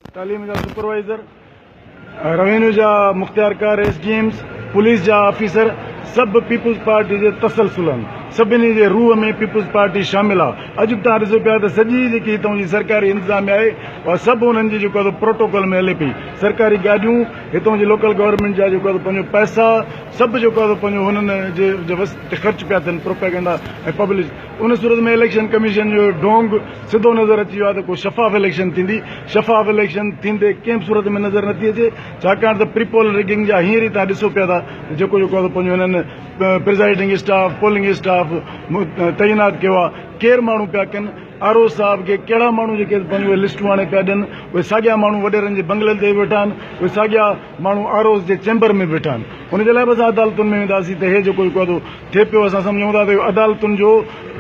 तालीम जा supervisor, revenue जा मुख्तियारकार, एसडीएम्स, पुलिस जा ऑफिसर सब पीपुल्स पार्टी जे तसलसुल आहिनि। सभिनी जे रूह में पीपुल्स पार्टी शामिल आहे। अॼु बि तव्हां ॾिसो पिया त सॼी जेकी हितां जी सरकारी इंतज़ामिया आहे और सभु उन्हनि जी जेको आहे प्रोटोकॉल में हले पई। सरकारी गाॾियूं, हितां जी लोकल गवर्नमेंट जा जेको आहे पंहिंजो पैसा सभु जेको आहे पंहिंजो हुननि जे वसि ख़र्च पिया थियनि, प्रोपेगेंडा ऐं पब्लिश। उन सूरत में इलेक्शन कमीशन जो ढोंग सिधो नज़र अची वियो आहे त को शफ़ाफ़ इलेक्शन थींदी। शफ़ाफ़ इलेक्शन थींदे कंहिं सूरत में नज़र नथी अचे, छाकाणि त प्रीपोल रिगिंग जा हींअर ई तव्हां ॾिसो पिया था जेको आहे पंहिंजो हिननि प्रिज़ाइडिंग स्टाफ, पोलिंग स्टाफ तैनात कयो आहे। केरु माण्हू पिया कनि, आरओ साहब खे कहिड़ा माण्हू जेके पंहिंजो लिस्टूं हाणे पिया ॾियनि, उहे साॻिया माण्हू वॾेरनि जे बंगलनि ते वेठा आहिनि, उहे साॻिया माण्हू आरओ जे चैम्बर में वेठा आहिनि। हुनजे लाइ बि असां अदालतुनि में वेंदासीं त हे जेको थिए पियो, असां सम्झूं था त अदालतुनि जो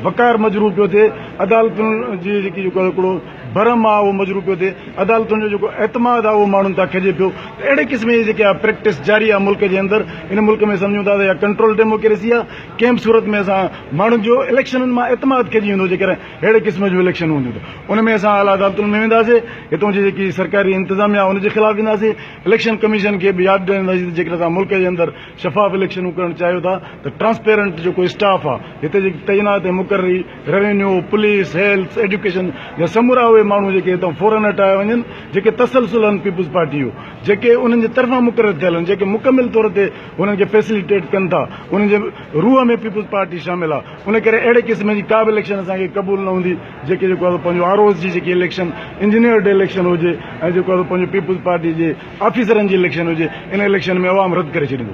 वक़ार मजरू पियो थिए, अदालतुनि जी जेकी जेको हिकिड़ो भरम आहे उहो मजरू पियो थिए, अदालतुनि जो जेको एतमाद आहे उहो माण्हुनि तां खजे पियो। अहिड़े क़िस्म जी जेकी आहे प्रैक्टिस जारी आहे मुल्क जे अंदरि। इन मुल्क में सम्झूं था त इहा कंट्रोल डेमोक्रेसी आहे। कंहिं बि सूरत में असां माण्हुनि जो इलेक्शननि मां एतमाद खजी वेंदो जेकॾहिं अहिड़े क़िस्म जो इलेक्शन हूंदो त उन में असां आला अदालतुनि में वेंदासीं, हितां जी जेकी सरकारी इंतज़ामिया आहे उनजे ख़िलाफ़ वेंदासीं। इलेक्शन कमीशन खे बि यादि ॾियारींदासीं जेकॾहिं तव्हां मुल्क जे अंदरि शफ़ाफ़ इलेक्शनूं करणु चाहियो था त ट्रांसपेरेंट जेको स्टाफ आहे हिते जेकी तैनात ऐं मुक़ररी, रेवेन्यू, पुलिस, हेल्थ, एजुकेशन या समूरा उहे माण्हू जेके हितां फौरन हटाया वञनि, जेके तसलसुल आहिनि पीपुल्स पार्टी जो, जेके उन्हनि जे तरफ़ां मुक़ररु थियल आहिनि, जेके मुकमिल तौर ते उन्हनि खे फैसिलिटेट कनि था, उन्हनि जे रूह में पीपुल्स पार्टी शामिल आहे। उन करे अहिड़े क़िस्म जी का बि इलेक्शन असांखे क़बूल न हूंदी जेके जेको आहे पंहिंजो आरओस जी जेकी इलेक्शन इंजीनियर्ड इलेक्शन हुजे ऐं जेको आहे पंहिंजो पीपुल्स पार्टी जे ऑफिसरनि जी इलेक्शन हुजे। इन इलेक्शन में अवाम रद्द करे छॾींदी।